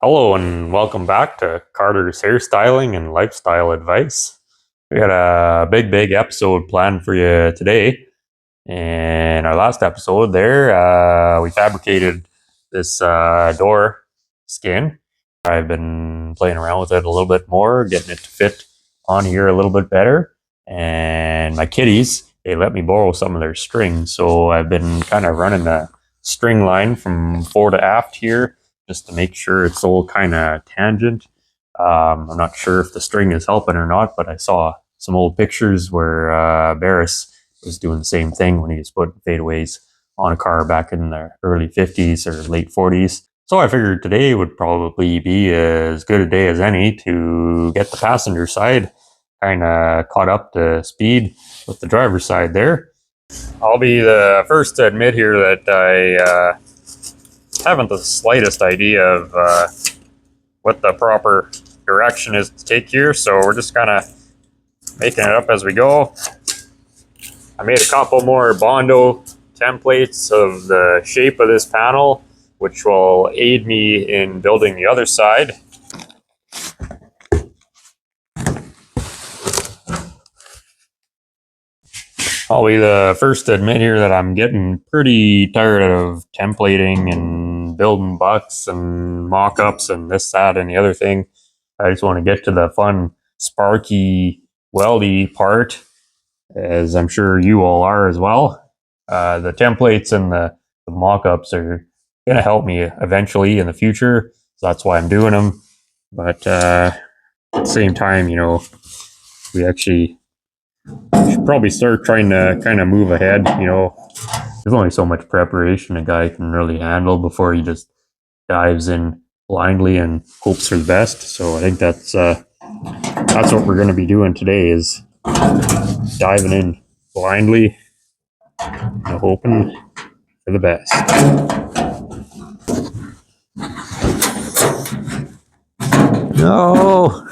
Hello and welcome back to Carter's Hairstyling and Lifestyle Advice. We got a big episode planned for you today. In our last episode we fabricated this door skin. I've been playing around with it a little bit more, getting it to fit on here a little bit better. And my kitties, they let me borrow some of their string. So I've been kind of running the string line from fore to aft here just to make sure it's all kind of tangent. I'm not sure if the string is helping or not, but I saw some old pictures where Barris was doing the same thing when he was putting fadeaways on a car back in the early 50s or late 40s. So I figured today would probably be as good a day as any to get the passenger side kind of caught up to speed with the driver's side there. I'll be the first to admit here that I haven't the slightest idea of what the proper direction is to take here, so we're just kind of making it up as we go. I made a couple more Bondo templates of the shape of this panel, which will aid me in building the other side. I'll be the first to admit here that I'm getting pretty tired of templating and building bucks and mock-ups and this, that, and the other thing. I just want to get to the fun, sparky, weldy part, as I'm sure you all are as well. The templates and the mock-ups are going to help me eventually in the future, so that's why I'm doing them. But at the same time, we actually should probably start trying to kind of move ahead. There's only so much preparation a guy can really handle before he just dives in blindly and hopes for the best. So I think that's what we're going to be doing today, is diving in blindly and hoping for the best. No.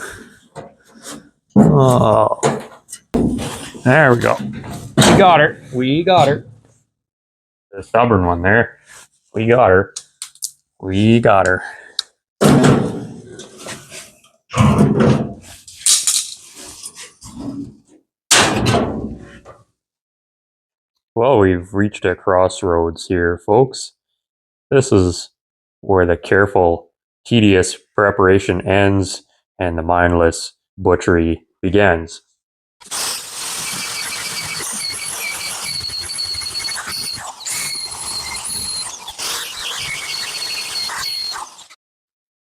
Oh. There we go. We got her. The stubborn one there. We got her. Well, we've reached a crossroads here, folks. This is where the careful, tedious preparation ends and the mindless butchery begins.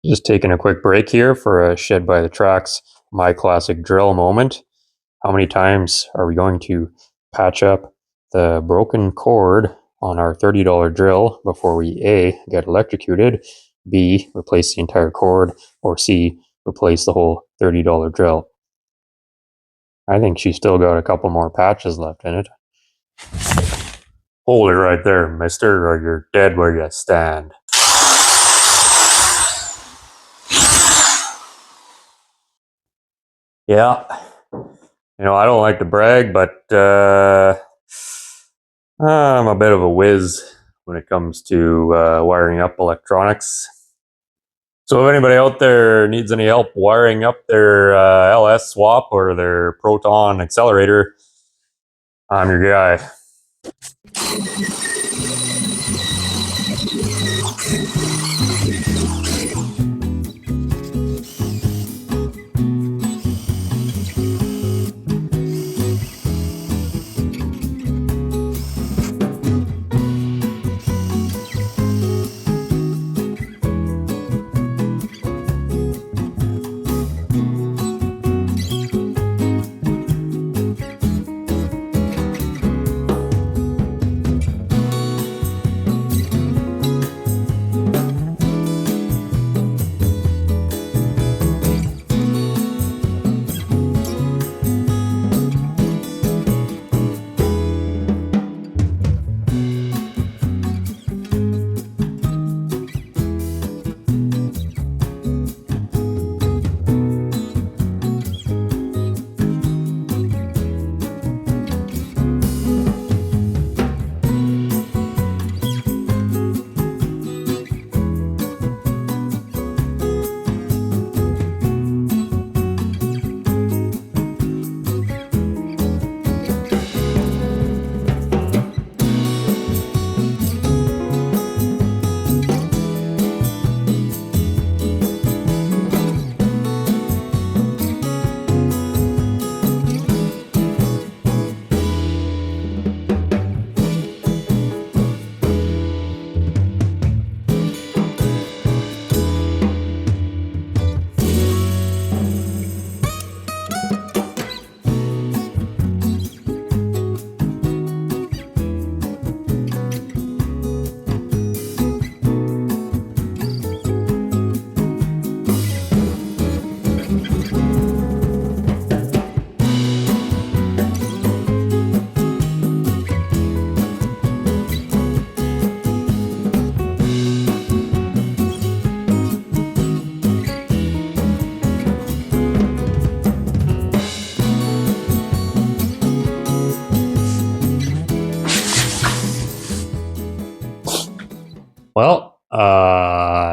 Just taking a quick break here for a Shed by the Tracks My Classic Drill moment. How many times are we going to patch up the broken cord on our $30 drill before we A, get electrocuted, B, replace the entire cord, or C, replace the whole $30 drill? I think she's still got a couple more patches left in it. Hold it right there, mister, or you're dead where you stand. Yeah, I don't like to brag, but I'm a bit of a whiz when it comes to wiring up electronics. So if anybody out there needs any help wiring up their LS swap or their Proton accelerator, I'm your guy.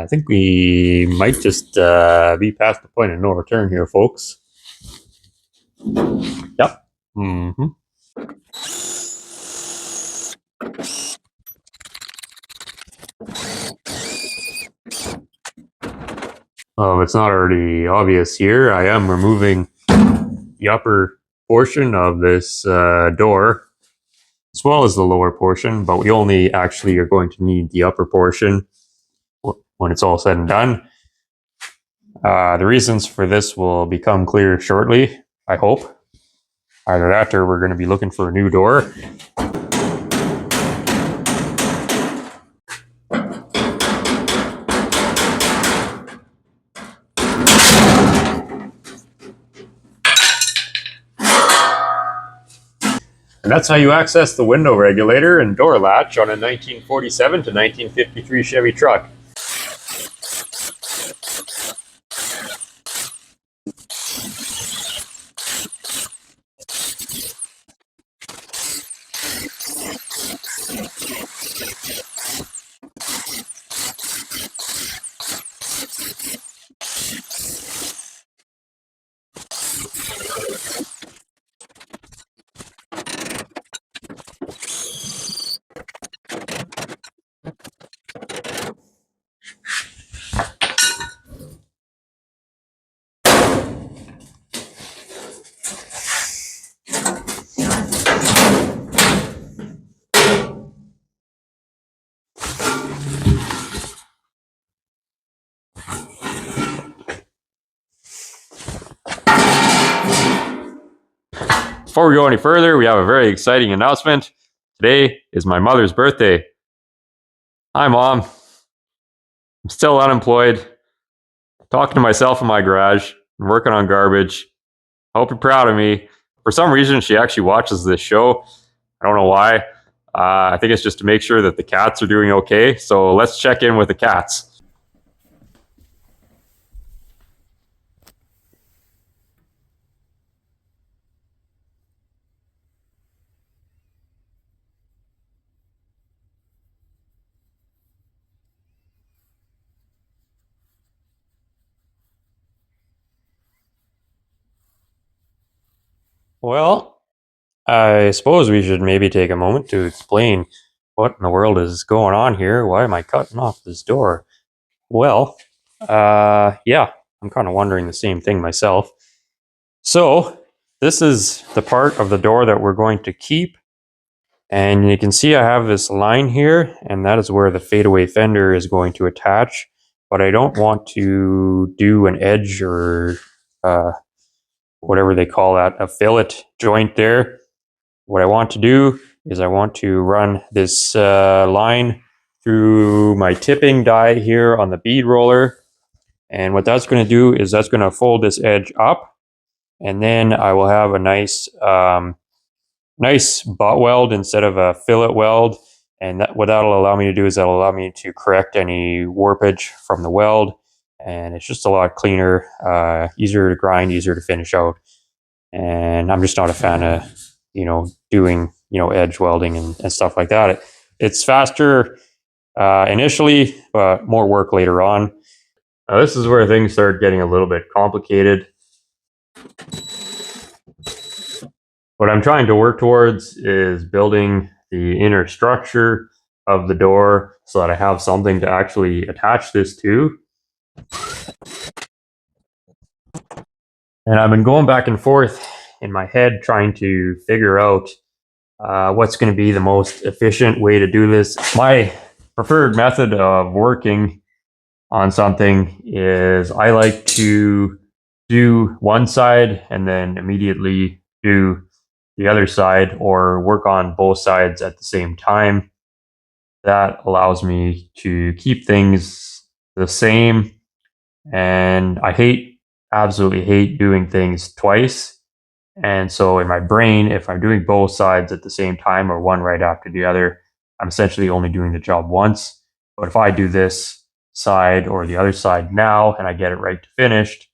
I think we might just be past the point of no return here, folks. Yep. Mm-hmm. If it's not already obvious here, I am removing the upper portion of this door as well as the lower portion, but we only actually are going to need the upper portion when it's all said and done. The reasons for this will become clear shortly, I hope. Either that or we're going to be looking for a new door. And that's how you access the window regulator and door latch on a 1947 to 1953 Chevy truck. Before we go any further, we have a very exciting announcement. Today is my mother's birthday. Hi, Mom. I'm still unemployed, talking to myself in my garage and working on garbage. I hope you're proud of me. For some reason, she actually watches this show. I don't know why. I think it's just to make sure that the cats are doing okay. So let's check in with the cats. Well, I suppose we should maybe take a moment to explain what in the world is going on here. Why am I cutting off this door? Well, yeah, I'm kind of wondering the same thing myself. So, this is the part of the door that we're going to keep. And you can see I have this line here, and that is where the fadeaway fender is going to attach. But I don't want to do an edge or whatever they call that, a fillet joint there. What I want to do is I want to run this line through my tipping die here on the bead roller. And what that's going to do is that's going to fold this edge up, and then I will have a nice butt weld instead of a fillet weld. And what that'll allow me to do is that'll allow me to correct any warpage from the weld. And it's just a lot cleaner, easier to grind, easier to finish out. And I'm just not a fan of, doing, edge welding and stuff like that. It's faster initially, but more work later on. This is where things start getting a little bit complicated. What I'm trying to work towards is building the inner structure of the door so that I have something to actually attach this to. And I've been going back and forth in my head trying to figure out what's going to be the most efficient way to do this. My preferred method of working on something is I like to do one side and then immediately do the other side, or work on both sides at the same time. That allows me to keep things the same. And I absolutely hate doing things twice. And so in my brain, if I'm doing both sides at the same time or one right after the other, I'm essentially only doing the job once. But if I do this side or the other side now and I get it right to finished,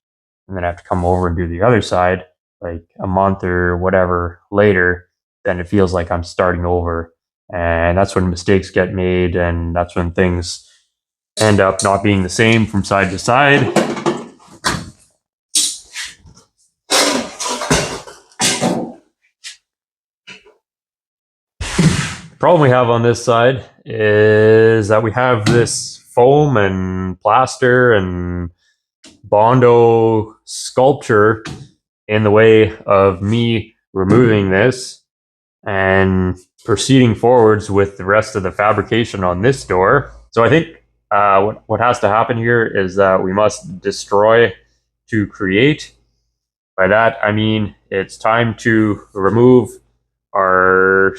and then I have to come over and do the other side like a month or whatever later, then it feels like I'm starting over. And that's when mistakes get made, and that's when things end up not being the same from side to side. The problem we have on this side is that we have this foam and plaster and Bondo sculpture in the way of me removing this and proceeding forwards with the rest of the fabrication on this door. So I think what has to happen here is that we must destroy to create. By that, I mean it's time to remove our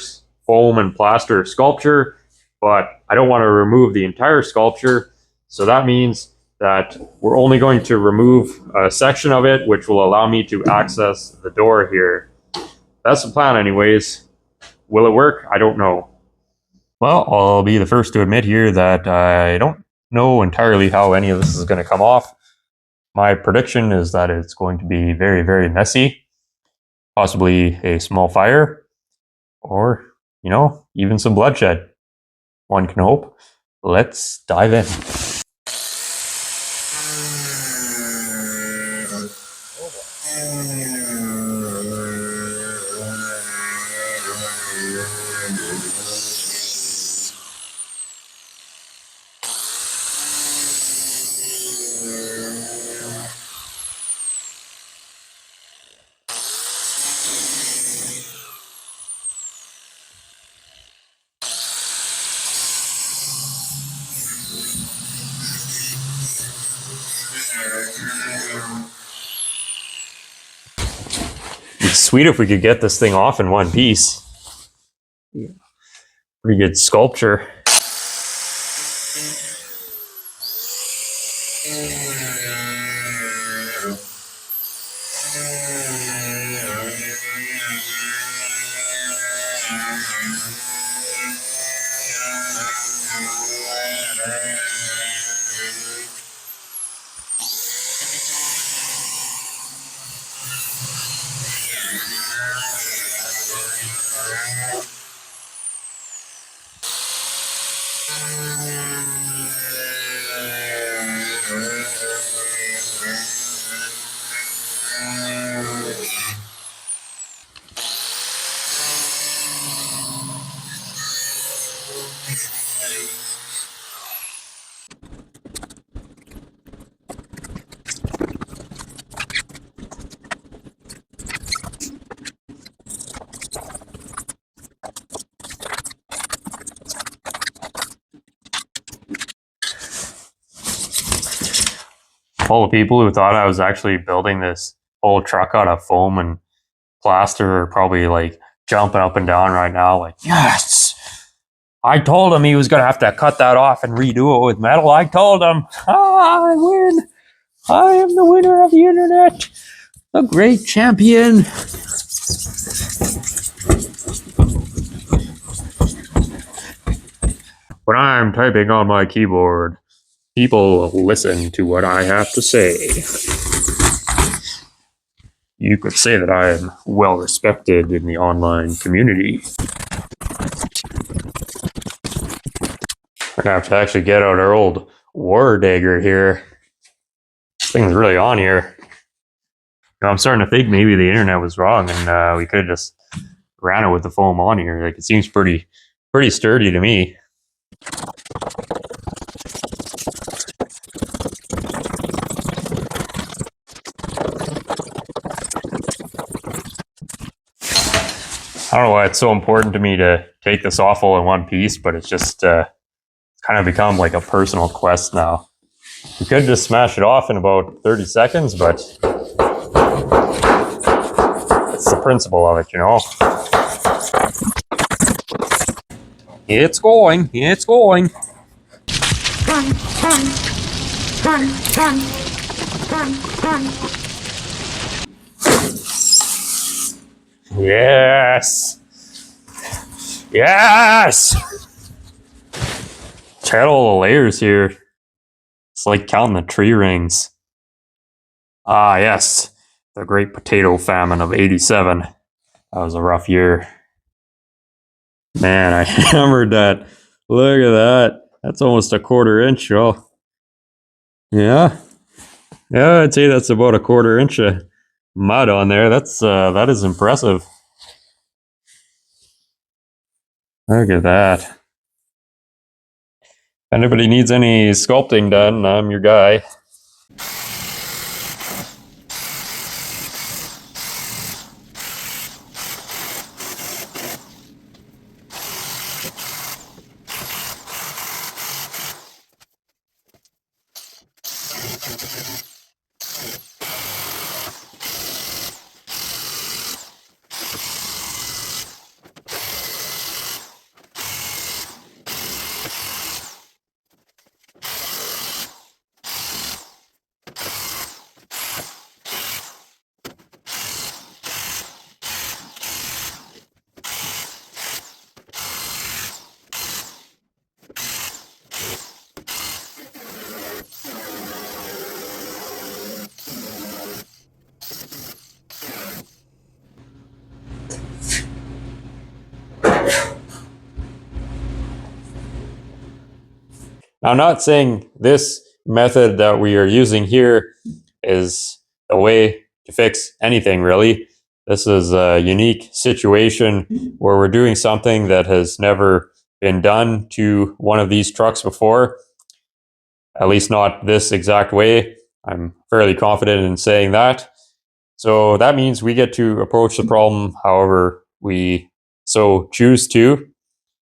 foam and plaster sculpture, but I don't want to remove the entire sculpture. So that means that we're only going to remove a section of it, which will allow me to access the door here. That's the plan anyways. Will it work? I don't know. Well, I'll be the first to admit here that I don't know entirely how any of this is going to come off. My prediction is that it's going to be very, very messy, possibly a small fire, or, even some bloodshed. One can hope. Let's dive in. It's sweet if we could get this thing off in one piece. Pretty good sculpture. All the people who thought I was actually building this whole truck out of foam and plaster are probably like jumping up and down right now, like, yes! I told him he was going to have to cut that off and redo it with metal. I told him, I win. I am the winner of the internet. A great champion. When I'm typing on my keyboard, people listen to what I have to say. You could say that I am well respected in the online community. We're gonna have to actually get out our old war dagger here. This thing's really on here. I'm starting to think maybe the internet was wrong and we could have just ran it with the foam on here. Like, it seems pretty sturdy to me. I don't know why it's so important to me to take this off all in one piece, but it's just kind of become like a personal quest now. You could just smash it off in about 30 seconds, but it's the principle of it, It's going. It's going. Yes. Yes. Check out all the layers here. It's like counting the tree rings. Ah, yes. The Great Potato Famine of '87. That was a rough year. Man, I hammered that. Look at that. That's almost a 1/4 inch. Oh, Yeah. Yeah, I'd say that's about a quarter inch of mud on there. That is impressive. Look at that. If anybody needs any sculpting done, I'm your guy. I'm not saying this method that we are using here is the way to fix anything, really. This is a unique situation where we're doing something that has never been done to one of these trucks before, at least not this exact way. I'm fairly confident in saying that. So that means we get to approach the problem however we so choose to.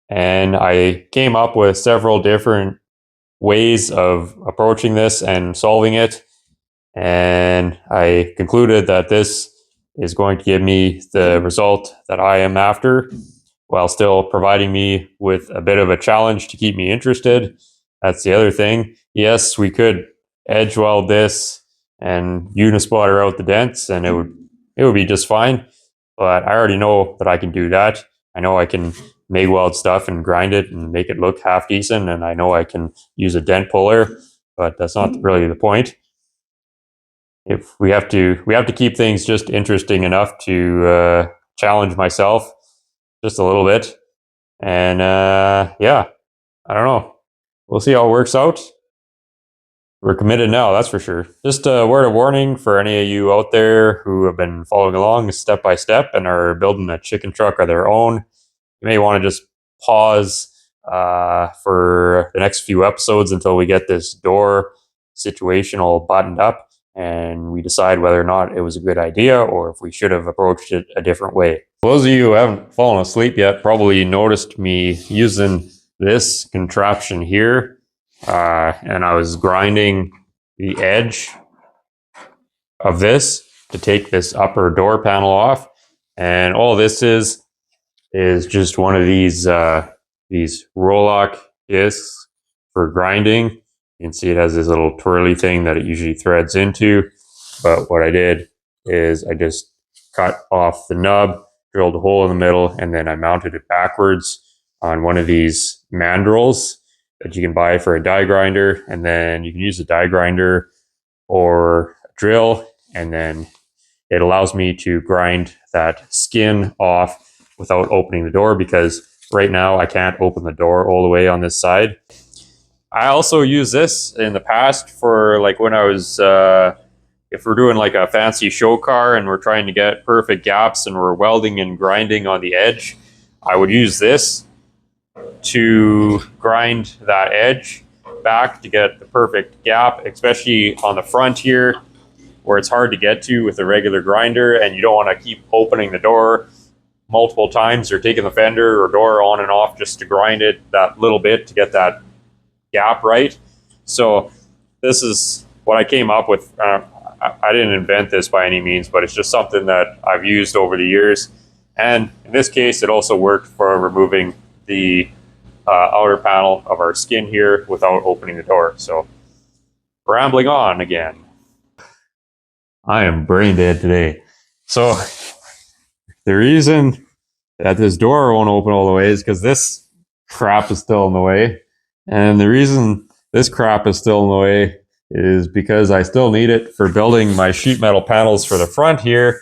And I came up with several different ways of approaching this and solving it. And I concluded that this is going to give me the result that I am after while still providing me with a bit of a challenge to keep me interested. That's the other thing. Yes, we could edge weld this and unispotter out the dents and it would be just fine. But I already know that I can do that. I know I can MIG weld stuff and grind it and make it look half decent, and I know I can use a dent puller, but that's not really the point. If we have to keep things just interesting enough to challenge myself just a little bit, and yeah, I don't know. We'll see how it works out. We're committed now, that's for sure. Just a word of warning for any of you out there who have been following along step by step and are building a chicken truck of their own. You may want to just pause for the next few episodes until we get this door situation all buttoned up and we decide whether or not it was a good idea or if we should have approached it a different way. Those of you who haven't fallen asleep yet probably noticed me using this contraption here, and I was grinding the edge of this to take this upper door panel off. And all this is just one of these Rolock discs for grinding. You can see it has this little twirly thing that it usually threads into. But what I did is I just cut off the nub, drilled a hole in the middle, and then I mounted it backwards on one of these mandrels that you can buy for a die grinder. And then you can use a die grinder or a drill, and then it allows me to grind that skin off without opening the door, because right now I can't open the door all the way on this side. I also use this in the past for like when I was, if we're doing like a fancy show car and we're trying to get perfect gaps and we're welding and grinding on the edge, I would use this to grind that edge back to get the perfect gap, especially on the front here where it's hard to get to with a regular grinder and you don't want to keep opening the door multiple times or taking the fender or door on and off just to grind it that little bit to get that gap right. So this is what I came up with. I didn't invent this by any means, but it's just something that I've used over the years. And in this case, it also worked for removing the outer panel of our skin here without opening the door. So rambling on again. I am brain dead today. So the reason that this door won't open all the way is because this crap is still in the way. And the reason this crap is still in the way is because I still need it for building my sheet metal panels for the front here.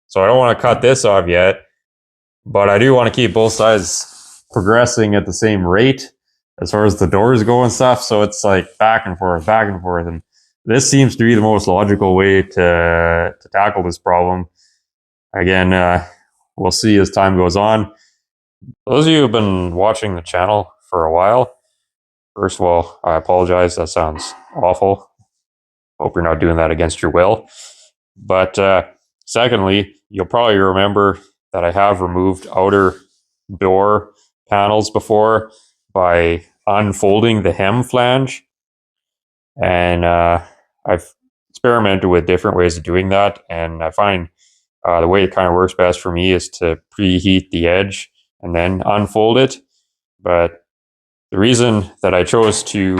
So I don't want to cut this off yet, but I do want to keep both sides progressing at the same rate. as far as the doors go and stuff. So it's like back and forth, back and forth. And this seems to be the most logical way to tackle this problem. Again, we'll see as time goes on. Those of you who have been watching the channel for a while, first of all, I apologize. That sounds awful. Hope you're not doing that against your will. But secondly, you'll probably remember that I have removed outer door panels before by unfolding the hem flange. And I've experimented with different ways of doing that. And I find the way it kind of works best for me is to preheat the edge and then unfold it. But the reason that I chose to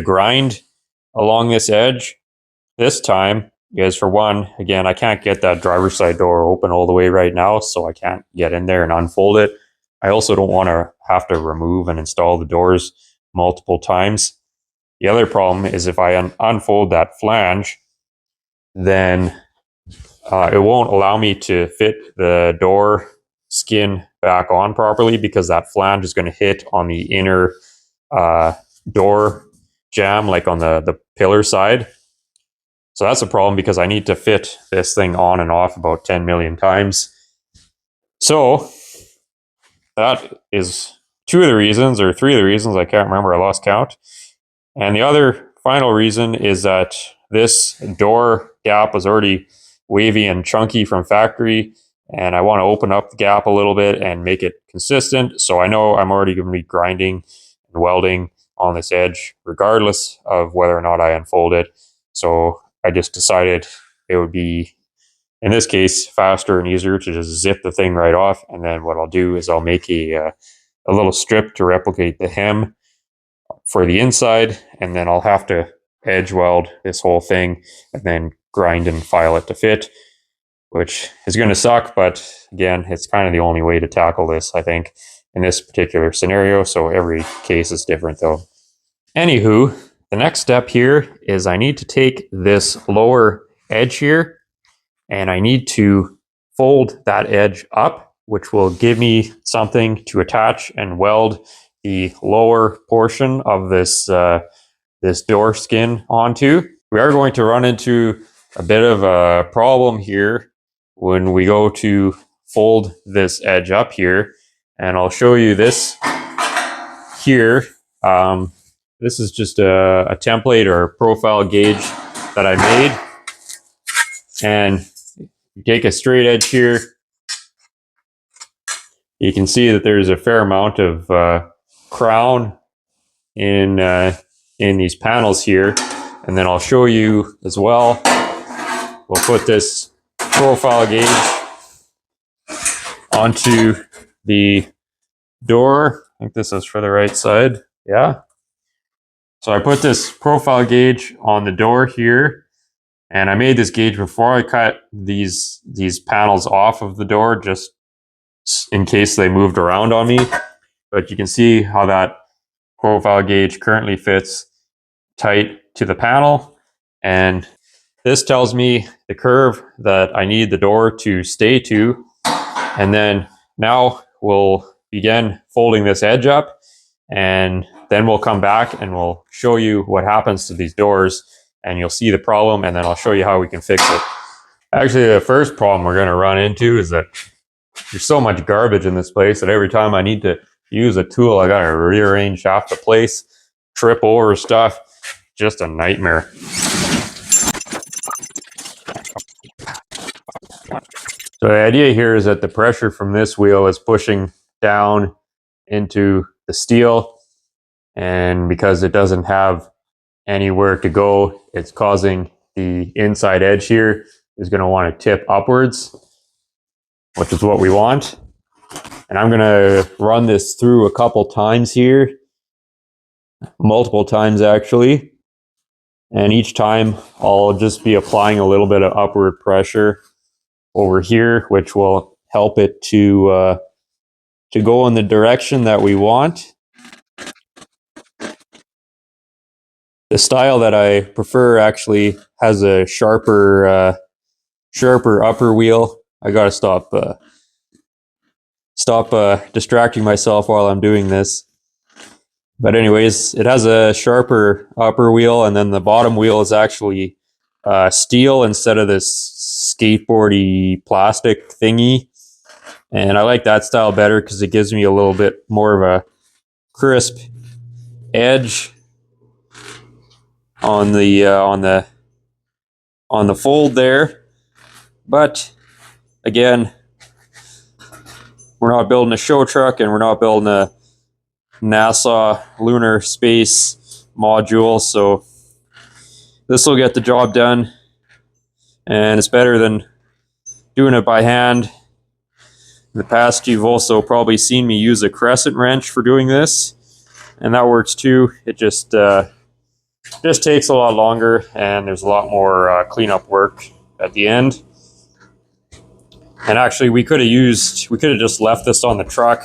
grind along this edge this time is, for one, again, I can't get that driver's side door open all the way right now, so I can't get in there and unfold it. I also don't want to have to remove and install the doors multiple times. The other problem is if I unfold that flange, then it won't allow me to fit the door skin back on properly, because that flange is going to hit on the inner door jamb, like on the pillar side. So that's a problem, because I need to fit this thing on and off about 10 million times. So that is two of the reasons, or three of the reasons, I can't remember, I lost count. And the other final reason is that this door gap was already wavy and chunky from factory, and I want to open up the gap a little bit and make it consistent. So I know I'm already going to be grinding and welding on this edge regardless of whether or not I unfold it. So I just decided it would be, in this case, faster and easier to just zip the thing right off. And then what I'll do is I'll make a little strip to replicate the hem for the inside, and then I'll have to edge weld this whole thing and then grind and file it to fit, which is going to suck. But again, it's kind of the only way to tackle this, I think, in this particular scenario. So every case is different though. Anywho, the next step here is I need to take this lower edge here and I need to fold that edge up, which will give me something to attach and weld the lower portion of this this door skin onto. We are going to run into a bit of a problem here when we go to fold this edge up here, and I'll show you this here. This is just a template or a profile gauge that I made, and you take a straight edge here. You can see that there's a fair amount of crown in these panels here, and then I'll show you as well. We'll put this profile gauge onto the door. I think this is for the right side. Yeah. So I put this profile gauge on the door here, and I made this gauge before I cut these panels off of the door, just in case they moved around on me. But you can see how that profile gauge currently fits tight to the panel, and this tells me the curve that I need the door to stay to. And then now we'll begin folding this edge up, and then we'll come back and we'll show you what happens to these doors, and you'll see the problem, and then I'll show you how we can fix it. Actually, the first problem we're going to run into is that there's so much garbage in this place that every time I need to use a tool, I got to rearrange half the place, trip over stuff. Just a nightmare. So the idea here is that the pressure from this wheel is pushing down into the steel, and because it doesn't have anywhere to go, it's causing the inside edge here is going to want to tip upwards, which is what we want. And I'm going to run this through a couple times here, multiple times actually, and each time I'll just be applying a little bit of upward pressure over here, which will help it to go in the direction that we want. The style that I prefer actually has a sharper upper wheel. I gotta stop stop distracting myself while I'm doing this. But anyways, it has a sharper upper wheel, and then the bottom wheel is actually steel instead of this skateboardy plastic thingy. And I like that style better because it gives me a little bit more of a crisp edge on the fold there. But again, we're not building a show truck, and we're not building a NASA lunar space module, so this will get the job done, and it's better than doing it by hand. In the past, you've also probably seen me use a crescent wrench for doing this, and that works too. It just takes a lot longer, and there's a lot more cleanup work at the end. And actually, we could have just left this on the truck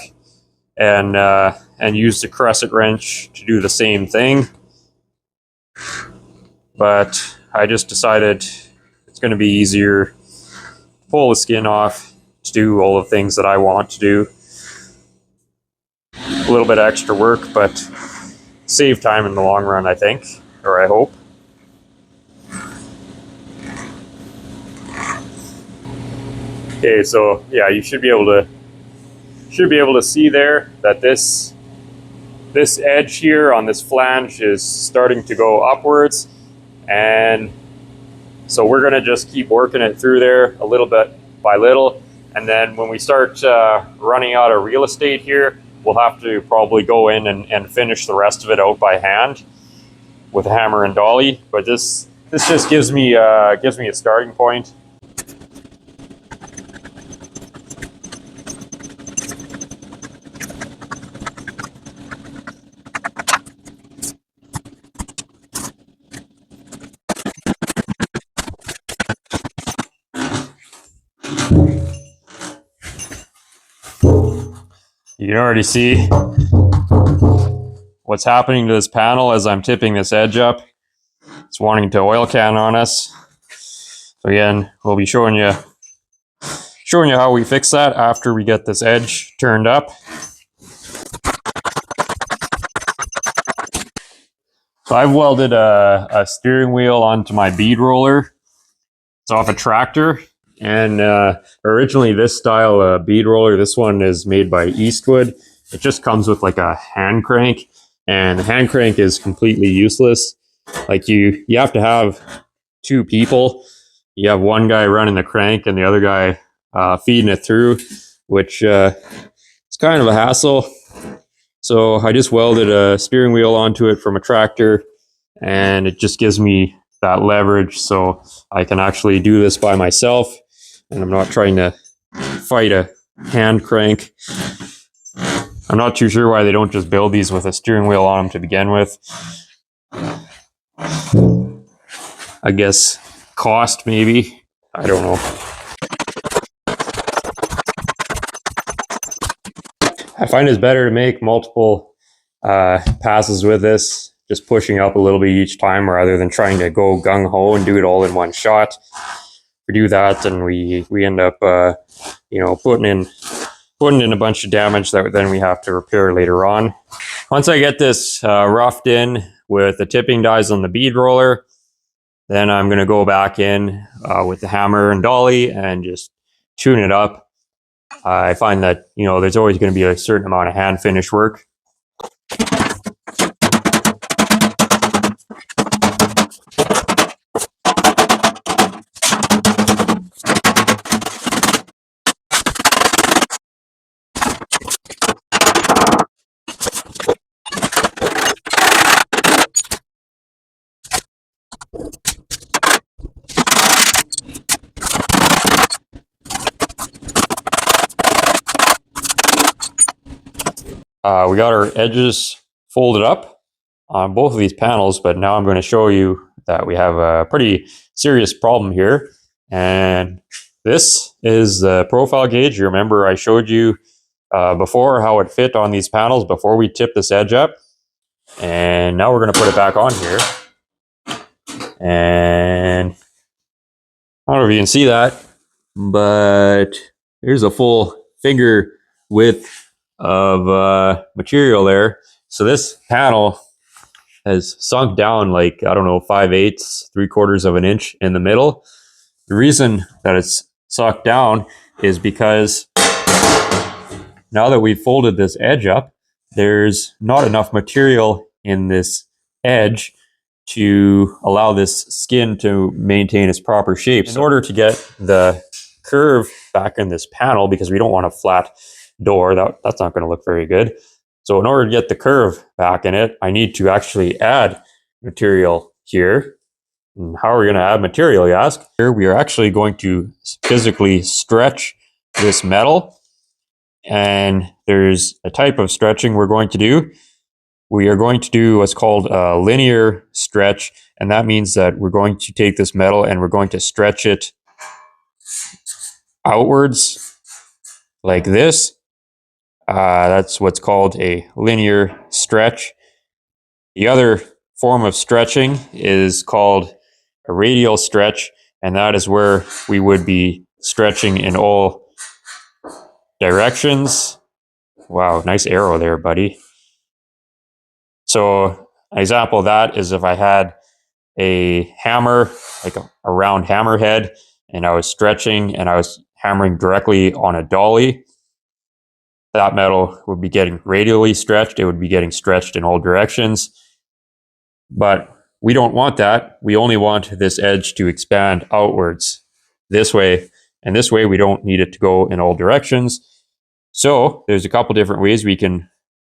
and used the crescent wrench to do the same thing. But I just decided it's going to be easier to pull the skin off to do all the things that I want to do. A little bit of extra work, but save time in the long run, I think, or I hope. Okay, so yeah, you should be able to see there that this edge here on this flange is starting to go upwards, and so we're going to just keep working it through there a little bit by little, and then when we start running out of real estate here, we'll have to probably go in and finish the rest of it out by hand with a hammer and dolly. But this just gives me a starting point. You can already see what's happening to this panel as I'm tipping this edge up. It's wanting to oil can on us. So again, we'll be showing you how we fix that after we get this edge turned up. So I've welded a steering wheel onto my bead roller. It's off a tractor. And originally this style bead roller, this one is made by Eastwood. It just comes with like a hand crank, and the hand crank is completely useless. Like you have to have two people. You have one guy running the crank and the other guy feeding it through, which is kind of a hassle. So I just welded a steering wheel onto it from a tractor, and it just gives me that leverage so I can actually do this by myself, and I'm not trying to fight a hand crank. I'm not too sure why they don't just build these with a steering wheel on them to begin with. I guess cost, maybe. I don't know. I find it's better to make multiple passes with this, just pushing up a little bit each time rather than trying to go gung-ho and do it all in one shot. We do that, and we end up putting in a bunch of damage that then we have to repair later on. Once I get this roughed in with the tipping dies on the bead roller, then I'm going to go back in with the hammer and dolly and just tune it up. I find that there's always going to be a certain amount of hand finish work. We got our edges folded up on both of these panels, but now I'm going to show you that we have a pretty serious problem here. And this is the profile gauge. You remember I showed you before how it fit on these panels before we tip this edge up. And now we're going to put it back on here. And I don't know if you can see that, but here's a full finger width of material there. So this panel has sunk down like, I don't know, 5/8, 3/4 of an inch in the middle. The reason that it's sunk down is because now that we've folded this edge up, there's not enough material in this edge to allow this skin to maintain its proper shape. In order to get the curve back in this panel, because we don't want a flat door, that's not going to look very good. So in order to get the curve back in it, I need to actually add material here. And how are we going to add material, you ask? Here we are actually going to physically stretch this metal. And there's a type of stretching we're going to do. We are going to do what's called a linear stretch, and that means that we're going to take this metal and we're going to stretch it outwards like this. That's what's called a linear stretch. The other form of stretching is called a radial stretch, and that is where we would be stretching in all directions. Wow, nice arrow there, buddy. So an example of that is if I had a hammer, like a round hammer head, and I was stretching and I was hammering directly on a dolly, that metal would be getting radially stretched. It would be getting stretched in all directions. But we don't want that. We only want this edge to expand outwards this way. And this way we don't need it to go in all directions. So there's a couple different ways we can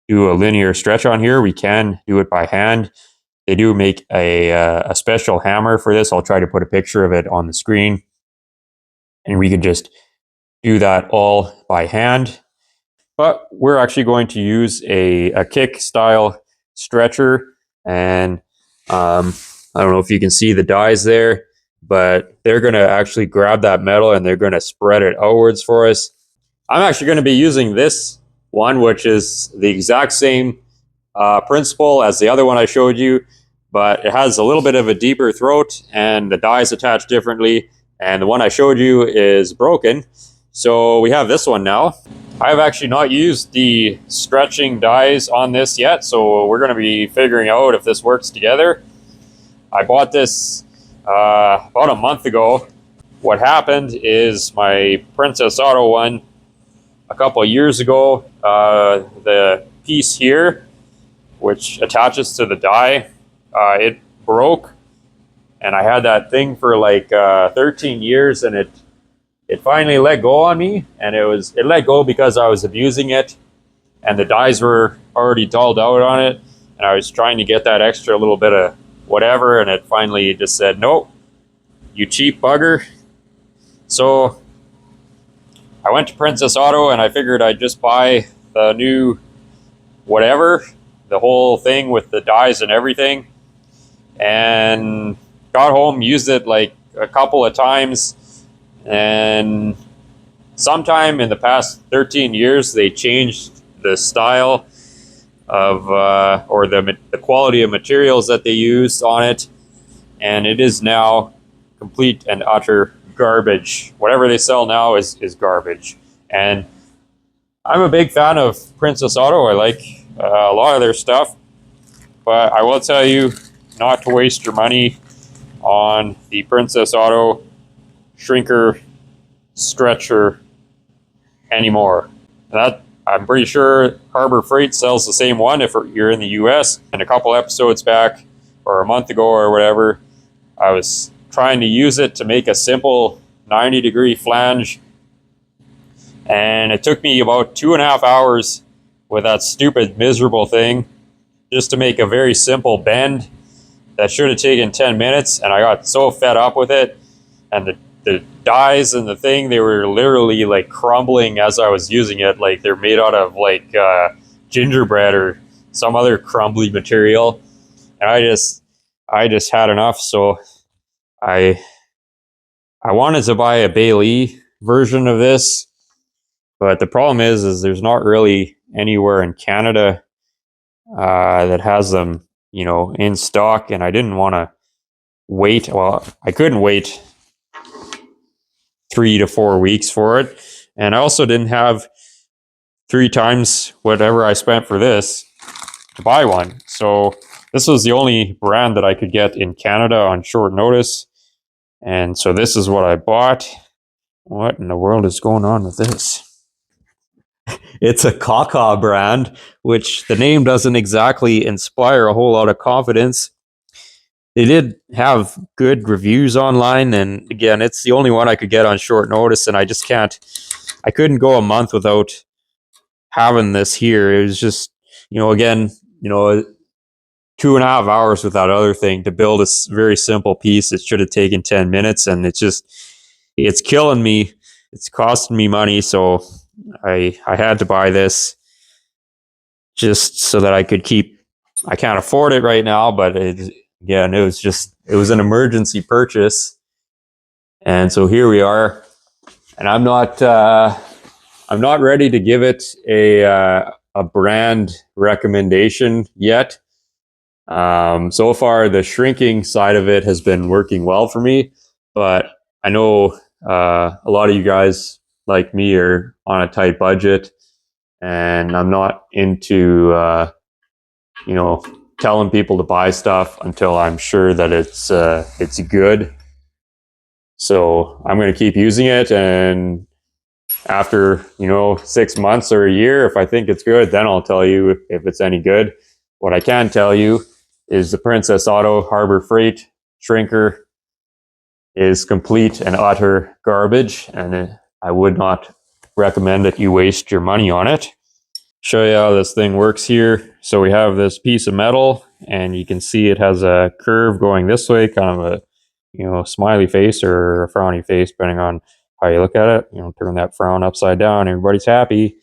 do a linear stretch on here. We can do it by hand. They do make a special hammer for this. I'll try to put a picture of it on the screen. And we could just do that all by hand. But we're actually going to use a kick style stretcher. And I don't know if you can see the dies there, but they're going to actually grab that metal and they're going to spread it outwards for us. I'm actually going to be using this one, which is the exact same principle as the other one I showed you, but it has a little bit of a deeper throat and the dies attached differently. And the one I showed you is broken. So we have this one now. I have actually not used the stretching dies on this yet, so we're going to be figuring out if this works together. I bought this about a month ago. What happened is my Princess Auto one a couple of years ago, the piece here, which attaches to the die, it broke, and I had that thing for like 13 years, and it finally let go on me, and it let go because I was abusing it, and the dies were already dulled out on it, and I was trying to get that extra little bit of whatever, and it finally just said, nope, you cheap bugger. So I went to Princess Auto and I figured I'd just buy the new whatever, the whole thing with the dies and everything, and got home, used it like a couple of times, and sometime in the past 13 years they changed the style of or the quality of materials that they used on it, and it is now complete and utter garbage. Whatever they sell now is garbage. And I'm a big fan of Princess Auto. I like a lot of their stuff, but I will tell you not to waste your money on the Princess Auto shrinker stretcher anymore. That, I'm pretty sure Harbor Freight sells the same one if you're in the US. And a couple episodes back, or a month ago or whatever, I was trying to use it to make a simple 90-degree flange, and it took me about 2.5 hours with that stupid, miserable thing just to make a very simple bend that should have taken 10 minutes, and I got so fed up with it, and the dies and the thing, they were literally like crumbling as I was using it, like they're made out of like gingerbread or some other crumbly material, and I just had enough. So I wanted to buy a Bailey version of this, but the problem is there's not really anywhere in Canada that has them, you know, in stock, and I didn't want to wait. Well, I couldn't wait 3 to 4 weeks for it, and I also didn't have 3 times whatever I spent for this to buy one. So this was the only brand that I could get in Canada on short notice. And so this is what I bought. What in the world is going on with this? It's a Kaka brand, which the name doesn't exactly inspire a whole lot of confidence. They did have good reviews online, and again, it's the only one I could get on short notice, and I couldn't go a month without having this here. It was just, again, 2.5 hours with that other thing to build a very simple piece. It should have taken 10 minutes, and it's killing me. It's costing me money, so I had to buy this just so that I could keep. I can't afford it right now, but again, it was an emergency purchase, and so here we are. And I'm not ready to give it a brand recommendation yet. So far, the shrinking side of it has been working well for me, but I know a lot of you guys like me are on a tight budget, and I'm not into telling people to buy stuff until I'm sure that it's good. So I'm going to keep using it, and after 6 months or a year, if I think it's good, then I'll tell you if it's any good. What I can tell you is the Princess Auto Harbor Freight shrinker is complete and utter garbage, and I would not recommend that you waste your money on it. Show you how this thing works here. So we have this piece of metal, and you can see it has a curve going this way, kind of a smiley face or a frowny face, depending on how you look at it. Turn that frown upside down, everybody's happy,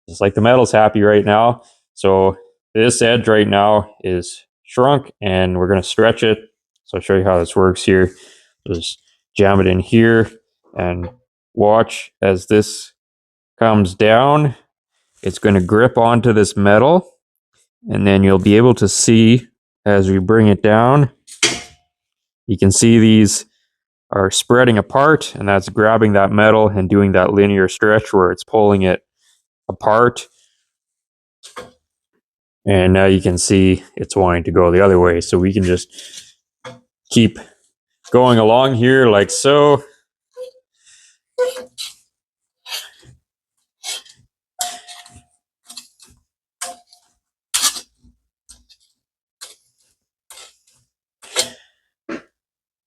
just like the metal's happy right now. So this edge right now is shrunk, and we're going to stretch it. So I'll show you how this works here. Just jam it in here and watch as this comes down. It's going to grip onto this metal, and then you'll be able to see as we bring it down. You can see these are spreading apart, and that's grabbing that metal and doing that linear stretch where it's pulling it apart. And now you can see it's wanting to go the other way. So we can just keep going along here like so.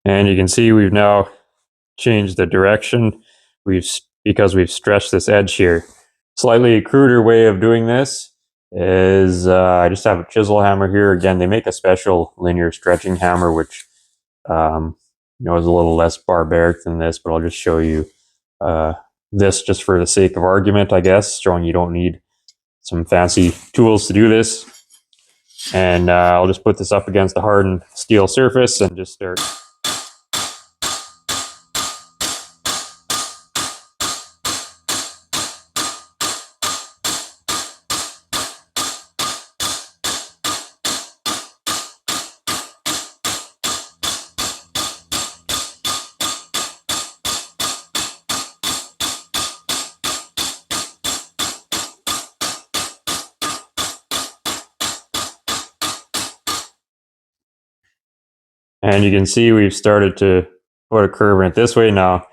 And you can see we've now changed the direction because we've stretched this edge here. Slightly cruder way of doing this is I just have a chisel hammer here. Again, they make a special linear stretching hammer, which is a little less barbaric than this, but I'll just show you this just for the sake of argument, I guess, showing you don't need some fancy tools to do this. And I'll just put this up against the hardened steel surface and just start. And you can see we've started to put a curve in it this way. Now,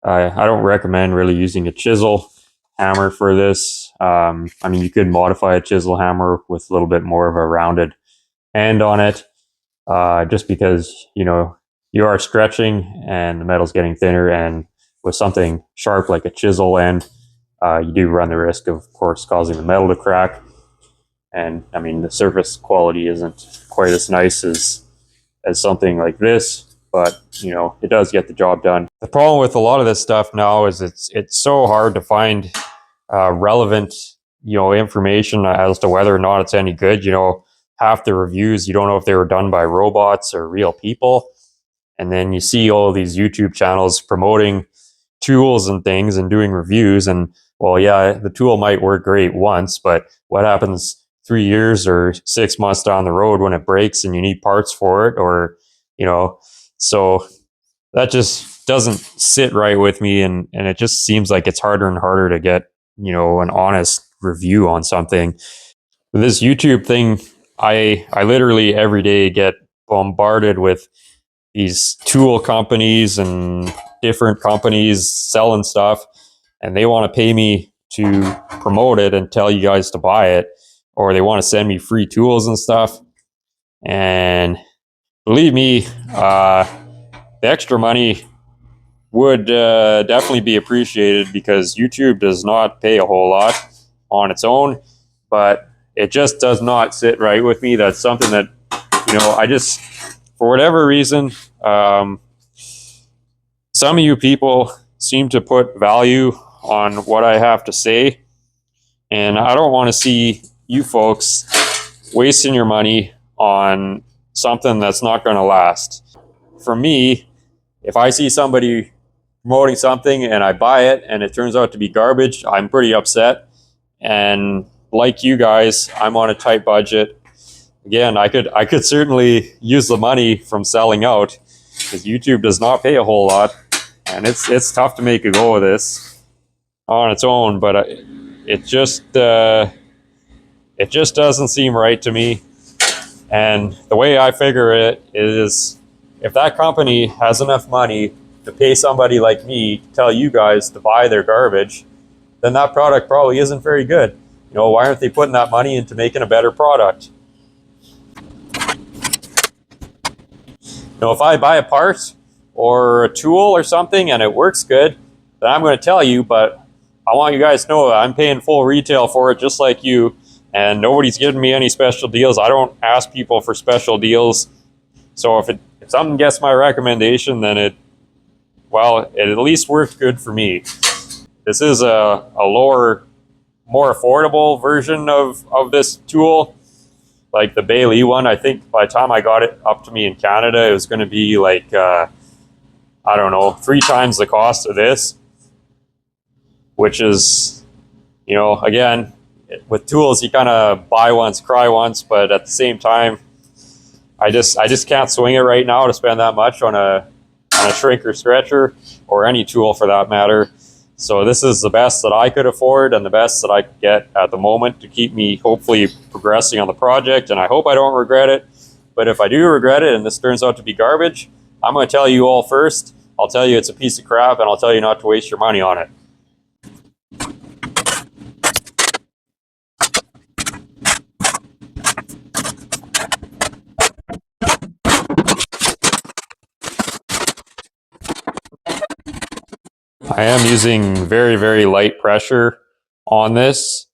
I don't recommend really using a chisel hammer for this. You could modify a chisel hammer with a little bit more of a rounded end on it, just because, you are stretching and the metal's getting thinner. And with something sharp like a chisel end, you do run the risk of course, causing the metal to crack. And the surface quality isn't quite as nice as something like this, but it does get the job done. The problem with a lot of this stuff now is it's so hard to find relevant information as to whether or not it's any good. Half the reviews, you don't know if they were done by robots or real people, and then you see all of these YouTube channels promoting tools and things and doing reviews, and well, yeah, the tool might work great once, but what happens 3 years or 6 months down the road when it breaks and you need parts for it, or so that just doesn't sit right with me, and it just seems like it's harder and harder to get an honest review on something. This YouTube thing, I literally every day get bombarded with these tool companies and different companies selling stuff, and they want to pay me to promote it and tell you guys to buy it, or they want to send me free tools and stuff. And believe me, the extra money would definitely be appreciated, because YouTube does not pay a whole lot on its own, but it just does not sit right with me. That's something that, I just, for whatever reason, some of you people seem to put value on what I have to say, and I don't want to see you folks wasting your money on something that's not going to last. For me, if I see somebody promoting something and I buy it and it turns out to be garbage, I'm pretty upset. And like you guys, I'm on a tight budget. Again, I could certainly use the money from selling out, because YouTube does not pay a whole lot, and it's tough to make a go of this on its own. But it just doesn't seem right to me. And the way I figure it is, if that company has enough money to pay somebody like me to tell you guys to buy their garbage, then that product probably isn't very good. Why aren't they putting that money into making a better product? If I buy a part or a tool or something and it works good, then I'm going to tell you, but I want you guys to know that I'm paying full retail for it, just like you, and nobody's giving me any special deals. I don't ask people for special deals. So if something gets my recommendation, then it at least works good for me. This is a lower, more affordable version of this tool. Like the Bailey one, I think by the time I got it up to me in Canada, it was going to be like, I don't know, 3 times the cost of this, which is, again, with tools, you kind of buy once, cry once, but at the same time, I just can't swing it right now to spend that much on a shrinker stretcher, or any tool for that matter. So this is the best that I could afford and the best that I could get at the moment to keep me hopefully progressing on the project, and I hope I don't regret it. But if I do regret it and this turns out to be garbage, I'm going to tell you all first. I'll tell you it's a piece of crap, and I'll tell you not to waste your money on it. I am using very, very light pressure on this.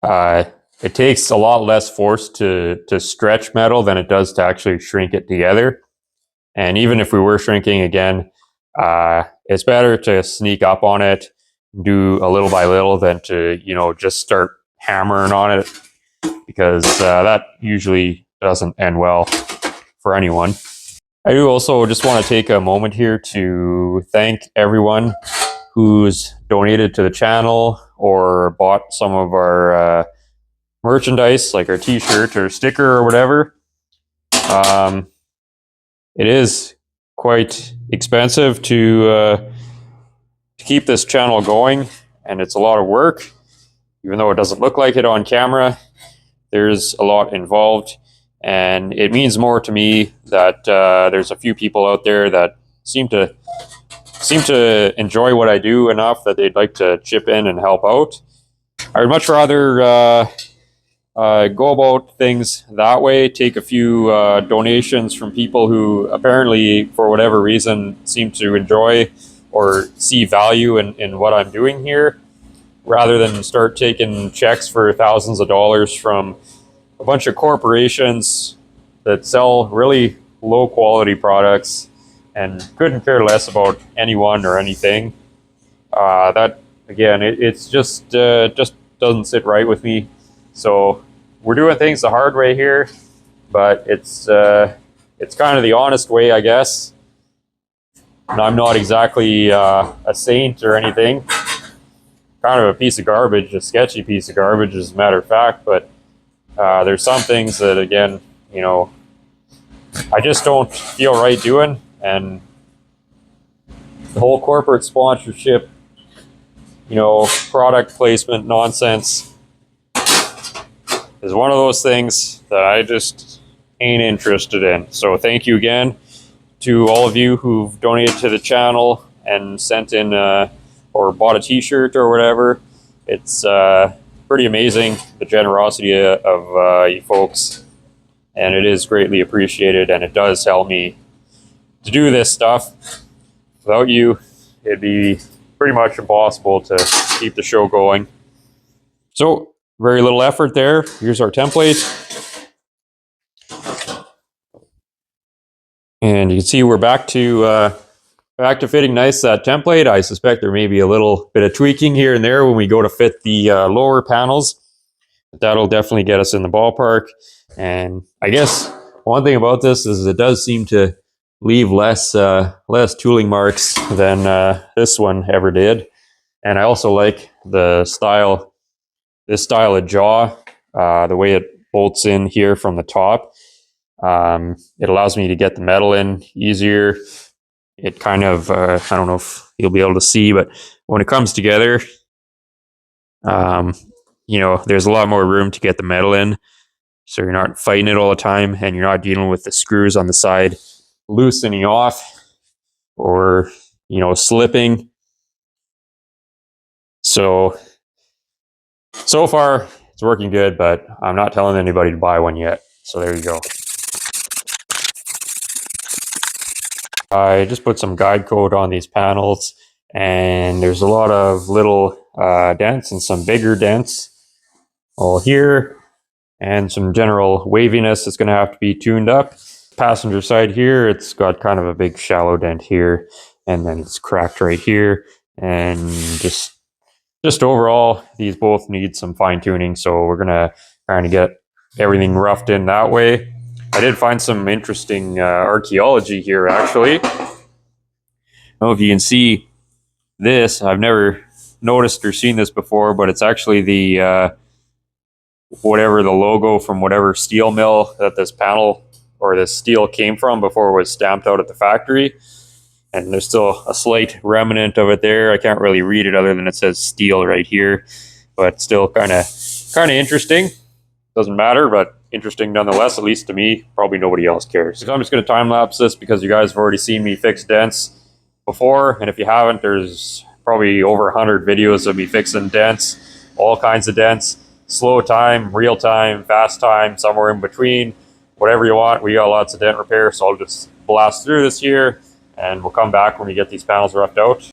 It takes a lot less force to stretch metal than it does to actually shrink it together. And even if we were shrinking again, it's better to sneak up on it, do a little by little, than to, just start hammering on it, because that usually doesn't end well for anyone. I do also just want to take a moment here to thank everyone who's donated to the channel or bought some of our merchandise, like our t-shirt or sticker or whatever. It is quite expensive to keep this channel going, and it's a lot of work. Even though it doesn't look like it on camera, there's a lot involved, and it means more to me that there's a few people out there that seem to enjoy what I do enough that they'd like to chip in and help out. I would much rather go about things that way, take a few donations from people who apparently, for whatever reason, seem to enjoy or see value in what I'm doing here, rather than start taking checks for thousands of dollars from a bunch of corporations that sell really low quality products and couldn't care less about anyone or anything. That, again, it's just doesn't sit right with me. So we're doing things the hard way here, but it's kind of the honest way, I guess. And I'm not exactly a saint or anything. Kind of a piece of garbage, a sketchy piece of garbage, as a matter of fact. But there's some things that, again, I just don't feel right doing. And the whole corporate sponsorship product placement nonsense is one of those things that I just ain't interested in. So thank you again to all of you who've donated to the channel and sent in or bought a t-shirt or whatever. It's pretty amazing, the generosity of you folks, and it is greatly appreciated, and it does help me to do this stuff. Without you, it'd be pretty much impossible to keep the show going. So very little effort there. Here's our template. And you can see we're back to fitting nice that template. I suspect there may be a little bit of tweaking here and there when we go to fit the lower panels. But that'll definitely get us in the ballpark. And I guess one thing about this is it does seem to leave less tooling marks than this one ever did. And I also like the style, this style of jaw, the way it bolts in here from the top. It allows me to get the metal in easier. It kind of, I don't know if you'll be able to see, but when it comes together, there's a lot more room to get the metal in. So you're not fighting it all the time, and you're not dealing with the screws on the side loosening off or, slipping. So far it's working good, but I'm not telling anybody to buy one yet. So there you go. I just put some guide code on these panels, and there's a lot of little dents and some bigger dents all here, and some general waviness that's going to have to be tuned up. Passenger side here, it's got kind of a big shallow dent here, and then it's cracked right here, and just overall, these both need some fine tuning. So we're going to kind of get everything roughed in that way. I did find some interesting archaeology here, actually. I don't know if you can see this. I've never noticed or seen this before, but it's actually the whatever the logo from whatever steel mill that this panel or this steel came from before it was stamped out at the factory. And there's still a slight remnant of it there. I can't really read it other than it says steel right here, but still kind of interesting. Doesn't matter, but interesting nonetheless, at least to me. Probably nobody else cares. So I'm just going to time-lapse this because you guys have already seen me fix dents before, and if you haven't, there's probably over 100 videos of me fixing dents, all kinds of dents, slow time, real time, fast time, somewhere in between, whatever you want. We got lots of dent repair, so I'll just blast through this here, and we'll come back when we get these panels roughed out.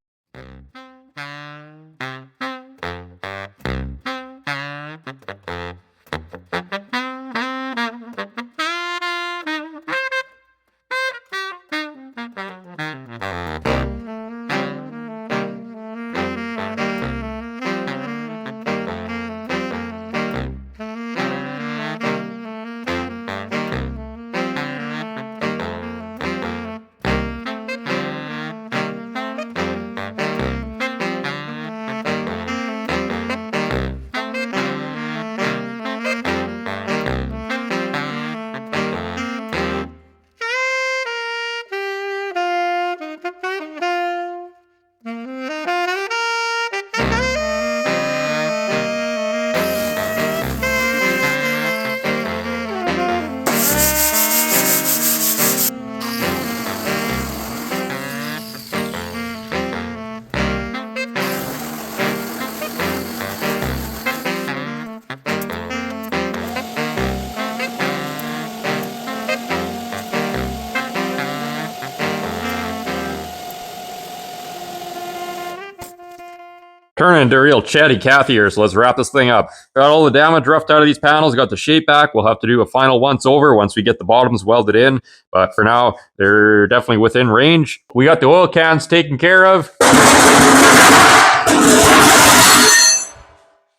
Turning into real chatty Cathy here, so let's wrap this thing up. Got all the damage roughed out of these panels, got the shape back. We'll have to do a final once over once we get the bottoms welded in, but for now, they're definitely within range. We got the oil cans taken care of.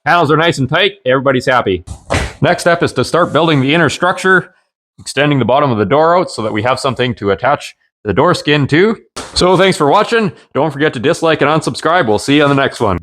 Panels are nice and tight, everybody's happy. Next step is to start building the inner structure, extending the bottom of the door out so that we have something to attach the door skin to. So thanks for watching. Don't forget to dislike and unsubscribe. We'll see you on the next one.